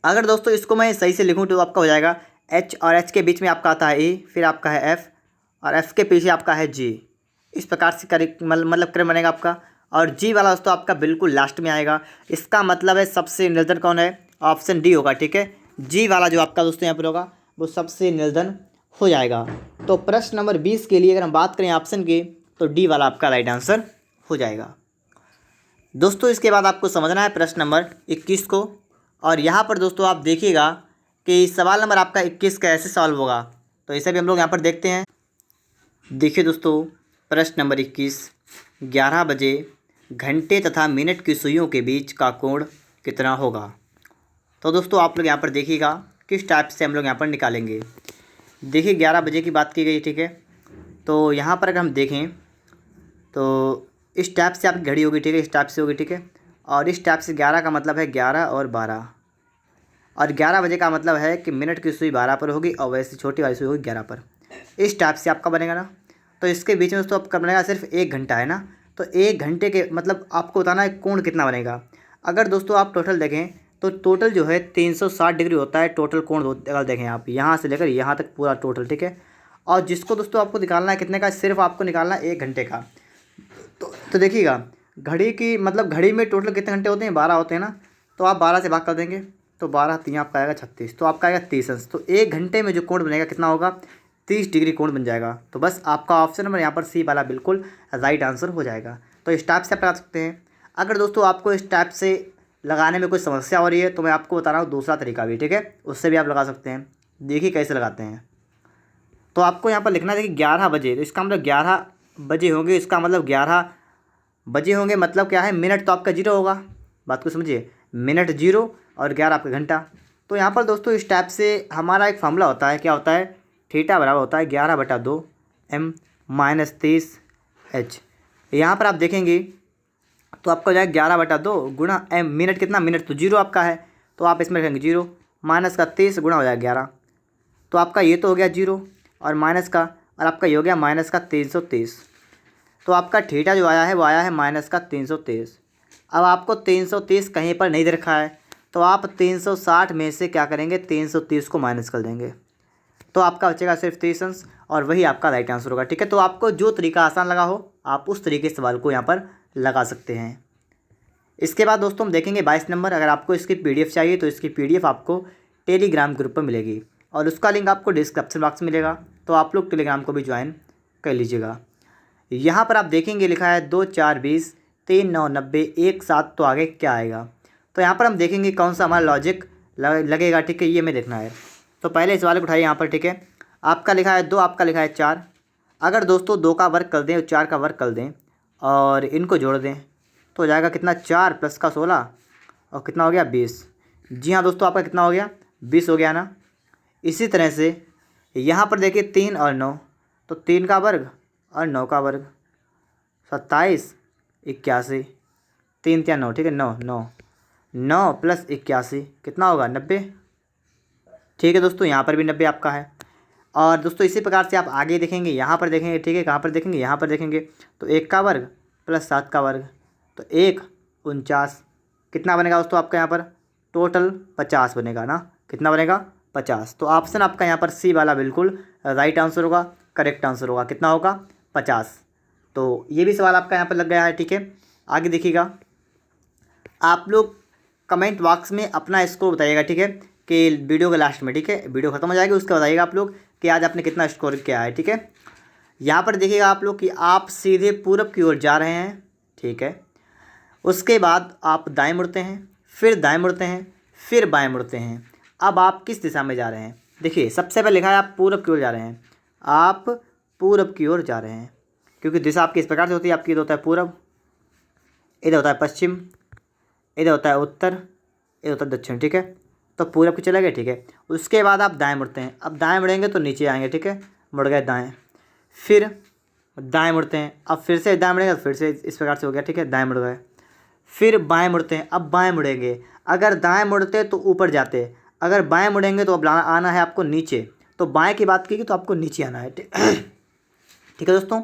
अगर दोस्तों इसको मैं सही से लिखूँ तो आपका हो जाएगा एच, और एच के बीच में आपका आता है ई, फिर आपका है एफ, और एफ के पीछे आपका है जी। इस प्रकार से करेक्ट मतलब क्रम बनेगा आपका, और जी वाला दोस्तों आपका बिल्कुल लास्ट में आएगा। इसका मतलब है सबसे निर्धन कौन है, ऑप्शन डी होगा, ठीक है। जी वाला जो आपका दोस्तों यहाँ पर होगा वो सबसे निर्धन हो जाएगा। तो प्रश्न नंबर 20 के लिए अगर हम बात करें ऑप्शन की, तो डी वाला आपका राइट आंसर हो जाएगा। दोस्तों इसके बाद आपको समझना है प्रश्न नंबर 21 को, और यहाँ पर दोस्तों आप देखिएगा कि सवाल नंबर आपका 21 कैसे सॉल्व होगा, तो इसे भी हम लोग यहाँ पर देखते हैं। देखिए दोस्तों प्रश्न नंबर 21, 11 बजे घंटे तथा मिनट की सुइयों के बीच का कोण कितना होगा। तो दोस्तों आप लोग यहाँ पर देखिएगा किस टाइप से हम लोग यहाँ पर निकालेंगे। देखिए 11 बजे की बात की गई, ठीक है। तो यहाँ पर अगर हम देखें तो इस टाइप से आपकी घड़ी होगी, ठीक है, इस टाइप से होगी, ठीक है। और इस टाइप से 11 का मतलब है 11 और 12, और 11 बजे का मतलब है कि मिनट की सुई 12 पर होगी और वैसे छोटी वाली सुई होगी 11 पर। इस टाइप से आपका बनेगा ना। तो इसके बीच में दोस्तों आपका बनेगा सिर्फ 1 घंटा है ना, तो 1 घंटे के मतलब आपको बताना है कोण कितना बनेगा। अगर दोस्तों आप टोटल देखें तो टोटल जो है 360 डिग्री होता है टोटल कोण। अगर देखें आप यहाँ से लेकर यहाँ तक पूरा टोटल, ठीक है। और जिसको दोस्तों आपको निकालना है कितने का, सिर्फ आपको निकालना है 1 घंटे का। तो देखिएगा घड़ी की मतलब घड़ी में टोटल कितने घंटे होते हैं, 12 होते हैं ना। तो आप 12 से भाग कर देंगे तो 12 3 आपका आएगा 36, तो आपका आएगा 30 अंश। तो 1 घंटे में जो कोण बनेगा कितना होगा, 30 डिग्री कोण बन जाएगा। तो बस आपका ऑप्शन नंबर यहाँ पर सी वाला बिल्कुल राइट आंसर हो जाएगा। तो इस टाइप से आप लगा सकते हैं। अगर दोस्तों आपको इस टाइप से लगाने में कोई समस्या हो रही है तो मैं आपको बता रहा हूँ दूसरा तरीका भी, ठीक है, उससे भी आप लगा सकते हैं। देखिए कैसे लगाते हैं। तो आपको यहाँ पर लिखना है कि 11 बजे, तो इसका मतलब 11 बजे होंगे, इसका मतलब 11 बजे होंगे, मतलब क्या है, मिनट तो आपका 0 होगा। बात को समझिए, मिनट 0 और 11 आपका घंटा। तो यहाँ पर दोस्तों इस टाइप से हमारा एक फार्मूला होता है, क्या होता है, थीटा बराबर होता है 11/2 m - 30 h। यहाँ पर आप देखेंगे तो आपका हो जाएगा 11/2 गुणा m, मिनट कितना, मिनट तो 0 आपका है, तो आप इसमें रखेंगे 0 माइनस का 30 गुणा हो जाएगा 11। तो आपका ये तो हो गया 0 और माइनस का, और आपका ये हो गया माइनस का 330। तो आपका थीटा जो आया है वो आया है माइनस का 330। अब आपको 330 कहीं पर नहीं दे रखा है, तो आप 360 में से क्या करेंगे, 330 को माइनस कर देंगे, तो आपका बचेगा सिर्फ 30 अंश, और वही आपका राइट आंसर होगा, ठीक है। तो आपको जो तरीका आसान लगा हो आप उस तरीके से सवाल को यहाँ पर लगा सकते हैं। इसके बाद दोस्तों हम देखेंगे 22 नंबर। अगर आपको इसकी PDF चाहिए तो इसकी PDF आपको टेलीग्राम ग्रुप पर मिलेगी, और उसका लिंक आपको डिस्क्रिप्शन बॉक्स में मिलेगा, तो आप लोग टेलीग्राम को भी ज्वाइन कर लीजिएगा। यहाँ पर आप देखेंगे लिखा है 2 4 20 3 9 90 1 7, तो आगे क्या आएगा। तो यहाँ पर हम देखेंगे कौन सा हमारा लॉजिक लगेगा, ठीक है, ये हमें देखना है। तो पहले इस वाले को उठाइए यहाँ पर, ठीक है। आपका लिखा है 2, आपका लिखा है 4। अगर दोस्तों 2 का वर्क कर दें और 4 का वर्क कर दें और इनको जोड़ दें तो हो जाएगा कितना, 4 + का 16 और कितना हो गया 20। जी हाँ दोस्तों, आपका कितना हो गया, 20 हो गया ना। इसी तरह से यहाँ पर देखिए 3 और 9, तो 3 का वर्ग और 9 का वर्ग, 27 81, 3 3 9, ठीक है, 9 9 9 + 81 कितना होगा, 90। ठीक है दोस्तों, यहाँ पर भी 90 आपका है। और दोस्तों इसी प्रकार से आप आगे देखेंगे, यहाँ पर देखेंगे, ठीक है, कहाँ पर देखेंगे, यहाँ पर देखेंगे, तो 1 का वर्ग प्लस 7 का वर्ग, तो 1 49 कितना बनेगा दोस्तों आपका यहाँ पर टोटल 50 बनेगा ना, कितना बनेगा 50। तो ऑप्शन आपका यहाँ पर सी वाला बिल्कुल राइट आंसर होगा, करेक्ट आंसर होगा, कितना होगा 50। तो ये भी सवाल आपका यहाँ पर लग गया है, ठीक है। आगे देखिएगा, आप लोग कमेंट बॉक्स में अपना स्कोर बताइएगा, ठीक है, कि वीडियो के लास्ट में, ठीक है, वीडियो खत्म हो जाएगी उसके बताइएगा आप लोग कि आज आपने कितना स्कोर किया है, ठीक है। यहाँ पर देखिएगा आप लोग कि आप सीधे पूरब की ओर जा रहे हैं, ठीक है, उसके बाद आप दाएं मुड़ते हैं, फिर दाएं मुड़ते हैं, फिर बाएं मुड़ते हैं। अब आप किस दिशा में जा रहे हैं? देखिए सबसे पहले लिखा है आप पूरब की ओर जा रहे हैं, आप पूरब की ओर जा रहे हैं, क्योंकि दिशा आपकी इस प्रकार से होती है, आपकी इधर होता है पूरब, इधर होता है पश्चिम, इधर होता है उत्तर, इधर होता है दक्षिण, ठीक है। तो पूरब की चले गए, ठीक है। उसके बाद आप दाएं मुड़ते हैं, अब दाएं मुड़ेंगे तो नीचे आएंगे, ठीक है, मुड़ गए दाएं, फिर दाएं मुड़ते हैं, अब फिर से दाएं मुड़ेंगे तो फिर से इस प्रकार से हो गया, ठीक है, दाएं मुड़ गए, फिर बाएं मुड़ते हैं, अब बाएं मुड़ेंगे, अगर दाएं मुड़ते तो ऊपर जाते, अगर बाएं मुड़ेंगे तो अब आना है आपको नीचे, तो बाएं की बात की तो आपको नीचे आना है, ठीक है दोस्तों।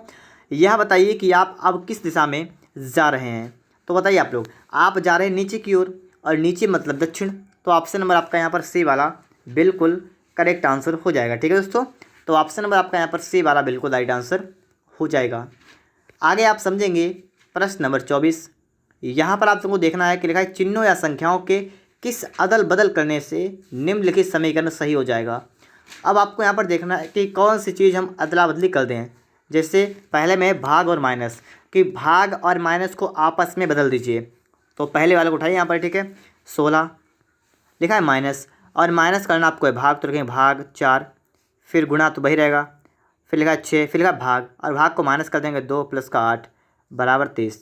यह बताइए कि आप अब किस दिशा में जा रहे हैं, तो बताइए आप लोग, आप जा रहे हैं नीचे की ओर, और नीचे मतलब दक्षिण, तो ऑप्शन नंबर आपका यहाँ पर सी वाला बिल्कुल करेक्ट आंसर हो जाएगा, ठीक है दोस्तों। तो ऑप्शन नंबर आपका यहाँ पर सी वाला बिल्कुल राइट आंसर हो जाएगा। आगे आप समझेंगे प्रश्न नंबर 24। यहाँ पर आप तुमको देखना है कि लिखा है चिन्हों या संख्याओं के किस अदल बदल करने से निम्नलिखित समीकरण सही हो जाएगा। अब आपको यहाँ पर देखना है कि कौन सी चीज़ हम अदला बदली कर दें। जैसे पहले में भाग और माइनस, कि भाग और माइनस को आपस में बदल दीजिए। तो पहले वाले को उठाइए यहाँ पर, ठीक है, 16 लिखा है माइनस, और माइनस करना आपको है भाग, तो रखेंगे भाग 4, फिर गुणा तो वही रहेगा, फिर लिखा है 6, फिर लिखा भाग, और भाग को माइनस कर देंगे 2 + का 8 बराबर 23।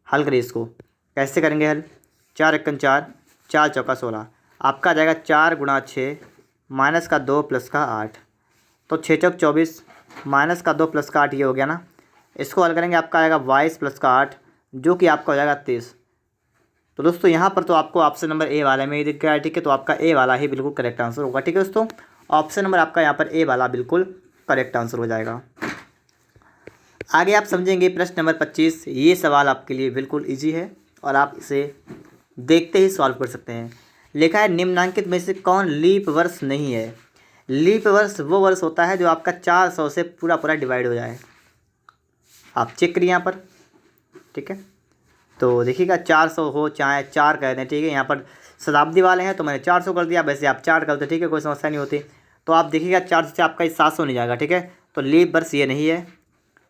हल करिए इसको, कैसे करेंगे हल, 4 × 4, 4 × 4 = 16, आपका आ जाएगा 4 × 6 माइनस का 2 + का 8, तो 6 × 4 = 24 माइनस का 2 + का 8, ये हो गया ना। इसको हल करेंगे, आपका आएगा 22 + का 8 जो कि आपका हो जाएगा 23। तो दोस्तों यहाँ पर तो आपको ऑप्शन नंबर ए वाले में ही दिख गया है, ठीक है, तो आपका ए वाला ही बिल्कुल करेक्ट आंसर होगा, ठीक है दोस्तों। ऑप्शन नंबर आपका यहाँ पर ए वाला बिल्कुल करेक्ट आंसर हो जाएगा। आगे आप समझेंगे प्रश्न नंबर 25। ये सवाल आपके लिए बिल्कुल ईजी है और आप इसे देखते ही सॉल्व कर सकते हैं। लिखा है निम्नांकित में से कौन लीप वर्ष नहीं है। लीप वर्ष वो वर्ष होता है जो आपका 400 से पूरा पूरा डिवाइड हो जाए। आप चेक करिए यहाँ पर, ठीक है, तो देखिएगा 400 हो चाहे 4 कह दें, ठीक है, यहाँ पर शताब्दी वाले हैं तो मैंने 400 कर दिया, वैसे आप 4 करते, ठीक है, कोई समस्या नहीं होती। तो आप देखिएगा 400 से आपका 700 नहीं जाएगा, ठीक है, तो लीप वर्ष ये नहीं है,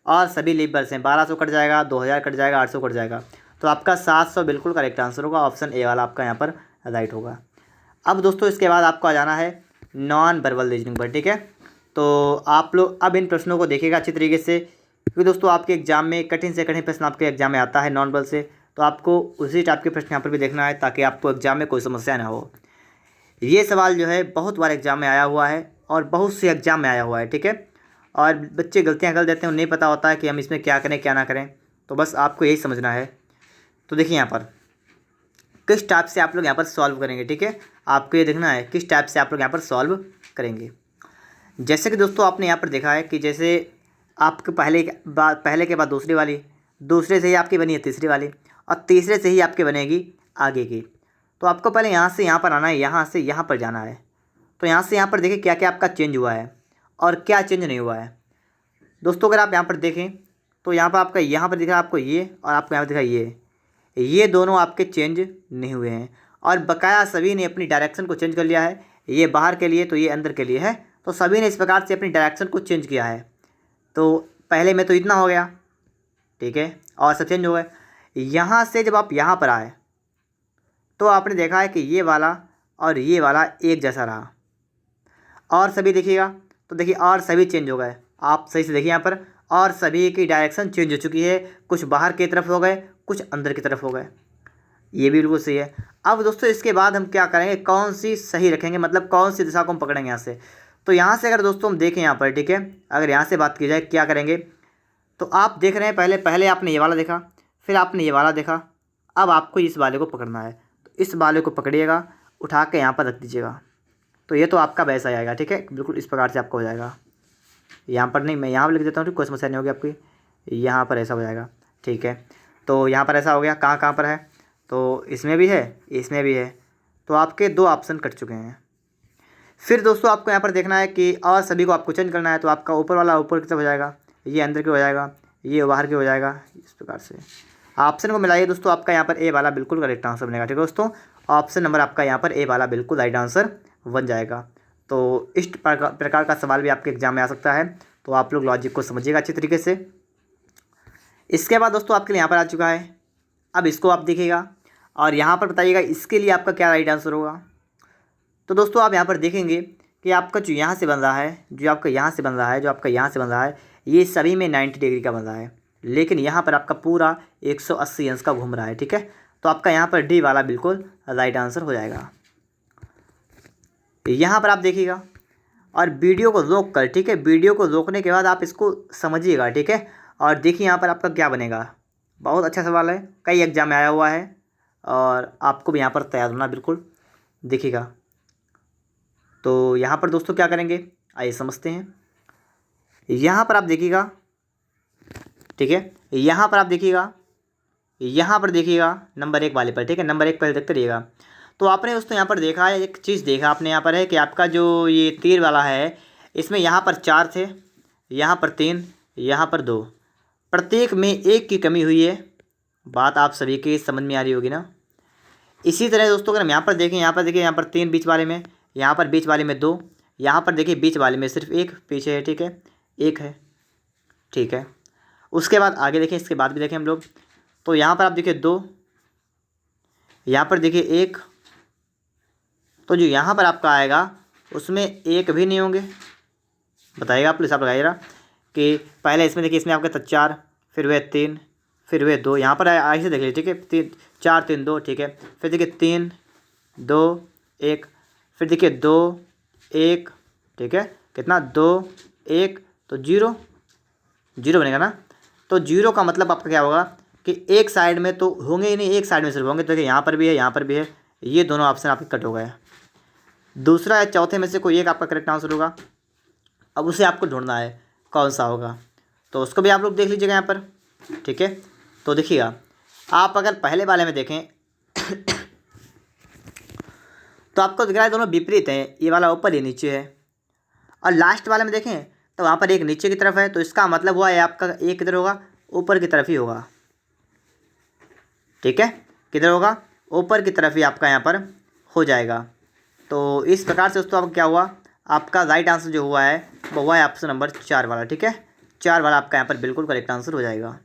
और सभी लीप वर्ष हैं। 1200 कट जाएगा, 2000 कट जाएगा, 800 कट जाएगा, तो आपका 700 बिल्कुल करेक्ट आंसर होगा। ऑप्शन ए वाला आपका यहाँ पर राइट होगा। अब दोस्तों इसके बाद आपको आ जाना है नॉन वर्बल रीजनिंग पर, ठीक है। तो आप लोग अब इन प्रश्नों को देखिएगा अच्छी तरीके से, क्योंकि दोस्तों आपके एग्जाम में कठिन से कठिन प्रश्न आपके एग्जाम में आता है नॉन वर्बल से, तो आपको उसी टाइप के प्रश्न यहाँ पर भी देखना है ताकि आपको एग्जाम में कोई समस्या ना हो। ये सवाल जो है बहुत बार एग्जाम में आया हुआ है और बहुत से एग्जाम में आया हुआ है, ठीक है, और बच्चे गलतियाँ कर देते हैं, उन्हें नहीं पता होता है कि हम इसमें क्या करें क्या ना करें, तो बस आपको यही समझना है। तो देखिए यहाँ पर किस टाइप से आप लोग यहाँ पर सॉल्व करेंगे, ठीक है, आपको ये देखना है किस टाइप से आप लोग यहाँ पर सॉल्व करेंगे। जैसे कि दोस्तों आपने यहाँ पर देखा है कि जैसे आपके पहले के बाद दूसरी वाली, दूसरे से ही आपकी बनी है तीसरी वाली, और तीसरे से ही आपकी बनेगी आगे की। तो आपको पहले यहाँ से यहाँ पर आना है, यहाँ से यहाँ पर जाना है। तो यहाँ से यहाँ पर देखिए क्या क्या आपका चेंज हुआ है और क्या चेंज नहीं हुआ है। दोस्तों अगर आप यहाँ पर देखें तो यहाँ पर आपका यहाँ पर दिख रहा है आपको ये, और आपको यहाँ पर दिखा ये दोनों आपके चेंज नहीं हुए हैं, और बकाया सभी ने अपनी डायरेक्शन को चेंज कर लिया है। ये बाहर के लिए तो ये अंदर के लिए है, तो सभी ने इस प्रकार से अपनी डायरेक्शन को चेंज किया है। तो पहले में तो इतना हो गया, ठीक है, और सब चेंज हो गए। यहाँ से जब आप यहाँ पर आए तो आपने देखा है कि ये वाला और ये वाला एक जैसा रहा, और सभी देखिएगा तो देखिए और सभी चेंज हो गए। आप सही से देखिए यहाँ पर, और सभी की डायरेक्शन चेंज हो चुकी है, कुछ बाहर की तरफ हो गए, कुछ अंदर की तरफ हो गए। ये भी बिल्कुल सही है। अब दोस्तों इसके बाद हम क्या करेंगे, कौन सी सही रखेंगे, मतलब कौन सी दिशा को हम पकड़ेंगे यहाँ से। तो यहाँ से अगर दोस्तों हम देखें यहाँ पर, ठीक है, अगर यहाँ से बात की जाए क्या करेंगे, तो आप देख रहे हैं पहले आपने ये वाला देखा, फिर आपने ये वाला देखा, अब आपको इस वाले को पकड़ना है। तो इस वाले को पकड़िएगा, उठा के यहाँ पर रख दीजिएगा, तो ये तो आपका वैसा आएगा, ठीक है, बिल्कुल इस प्रकार से आपका हो जाएगा। यहाँ पर नहीं, मैं यहाँ पर लिख देता हूँ, कोई समस्या नहीं होगी आपकी। यहाँ पर ऐसा हो जाएगा, ठीक है। तो यहाँ पर ऐसा हो गया, कहाँ कहाँ पर है, तो इसमें भी है, इसमें भी है, तो आपके 2 ऑप्शन कट चुके हैं। फिर दोस्तों आपको यहाँ पर देखना है कि और सभी को आपको चेंज करना है, तो आपका ऊपर वाला ऊपर की तरफ हो जाएगा, ये अंदर की हो जाएगा, ये बाहर की हो जाएगा। इस प्रकार से ऑप्शन को मिलाइए दोस्तों, आपका यहाँ पर ए वाला बिल्कुल करेक्ट आंसर बनेगा, ठीक है दोस्तों। ऑप्शन नंबर आपका यहाँ पर ए वाला बिल्कुल राइट आंसर बन जाएगा। तो इस प्रकार का सवाल भी आपके एग्जाम में आ सकता है, तो आप लोग लॉजिक को समझिएगा अच्छी तरीके से। इसके बाद दोस्तों आपके लिए यहाँ पर आ चुका है, अब इसको आप देखिएगा और यहाँ पर बताइएगा इसके लिए आपका क्या राइट आंसर होगा। तो दोस्तों आप यहाँ पर देखेंगे कि आपका जो यहाँ से बन रहा है, जो आपका यहाँ से बन रहा है, जो आपका यहाँ से बन रहा है, ये सभी में 90 डिग्री का बन रहा है, लेकिन यहाँ पर आपका पूरा 180 अंश का घूम रहा है, ठीक है। तो आपका यहाँ पर डी वाला बिल्कुल राइट आंसर हो जाएगा। यहाँ पर आप देखिएगा और वीडियो को रोक कर, ठीक है, वीडियो को रोकने के बाद आप इसको समझिएगा, ठीक है। और देखिए यहाँ पर आपका क्या बनेगा। बहुत अच्छा सवाल है, कई एग्जाम में आया हुआ है और आपको भी यहाँ पर तैयार होना बिल्कुल देखिएगा। तो यहाँ पर दोस्तों क्या करेंगे, आइए समझते हैं। यहाँ पर आप देखिएगा, ठीक है, यहाँ पर आप देखिएगा, यहाँ पर देखिएगा नंबर 1 वाले पर, ठीक है, नंबर 1 पर देखते रहिएगा। तो आपने दोस्तों यहाँ पर देखा है, एक चीज़ देखा आपने यहाँ पर है कि आपका जो ये तीर वाला है, इसमें यहाँ पर 4 थे, यहाँ पर 3, यहाँ पर 2, प्रत्येक में 1 की कमी हुई है। बात आप सभी के समझ में आ रही होगी ना। इसी तरह दोस्तों अगर हम यहाँ पर देखें, यहाँ पर देखिए, यहाँ पर 3 बीच वाले में, यहाँ पर बीच वाले में 2, यहाँ पर देखिए बीच वाले में सिर्फ 1 पीछे है, ठीक है, 1 है, ठीक है। उसके बाद आगे देखें, इसके बाद भी देखें हम लोग, तो यहाँ पर आप देखिए 2, यहाँ पर देखिए 1, तो जो यहाँ पर आपका आएगा उसमें 1 भी नहीं होंगे। बताइएगा, आप हिसाब लगाइएगा कि पहले इसमें देखिए, इसमें आपका 4, फिर वह 3, फिर वह 2, यहाँ पर ऐसे देख लीजिए, ठीक है, 3 4 3 2, ठीक है। फिर देखिए 3 2 1, फिर देखिए 2 1, ठीक है, कितना 2 1, तो 0 0 बनेगा ना। तो 0 का मतलब आपका क्या होगा कि एक साइड में तो होंगे ही नहीं, एक साइड में सिर्फ होंगे। तो देखिए यहाँ पर भी है, यहाँ पर भी है, ये दोनों ऑप्शन आपके कट हो गए। दूसरा है, चौथे में से कोई एक आपका करेक्ट आंसर होगा। अब उसे आपको ढूंढना है कौन सा होगा, तो उसको भी आप लोग देख लीजिएगा यहाँ पर, ठीक है। तो देखिएगा, आप अगर पहले वाले में देखें तो आपको दिख रहा है दोनों विपरीत हैं, ये वाला ऊपर ये नीचे है। और लास्ट वाले में देखें तो वहाँ पर एक नीचे की तरफ है, तो इसका मतलब हुआ है आपका एक किधर होगा, ऊपर की तरफ ही होगा, ठीक है, किधर होगा, ऊपर की तरफ ही आपका यहाँ पर हो जाएगा। तो इस प्रकार से दोस्तों अब क्या हुआ, आपका राइट आंसर जो हुआ है वो हुआ है ऑप्शन नंबर 4 वाला, ठीक है, 4 वाला आपका यहाँ पर बिल्कुल करेक्ट आंसर हो जाएगा।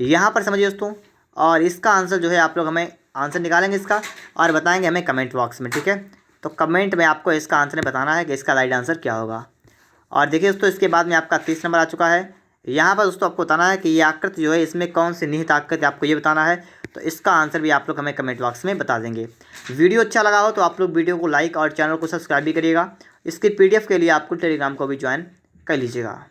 यहाँ पर समझिए दोस्तों, और इसका आंसर जो है आप लोग हमें आंसर निकालेंगे इसका और बताएंगे हमें कमेंट बॉक्स में, ठीक है। तो कमेंट में आपको इसका आंसर बताना है कि इसका राइट आंसर क्या होगा। और देखिए दोस्तों, इसके बाद में आपका 30 नंबर आ चुका है। यहाँ पर दोस्तों आपको बताना है कि ये आकृति जो है इसमें कौन सी निहित आकृति, आपको ये बताना है। तो इसका आंसर भी आप लोग हमें कमेंट बॉक्स में बता देंगे। वीडियो अच्छा लगा हो तो आप लोग वीडियो को लाइक और चैनल को सब्सक्राइब भी करिएगा। इसकी PDF के लिए आपको टेलीग्राम को भी ज्वाइन कर लीजिएगा।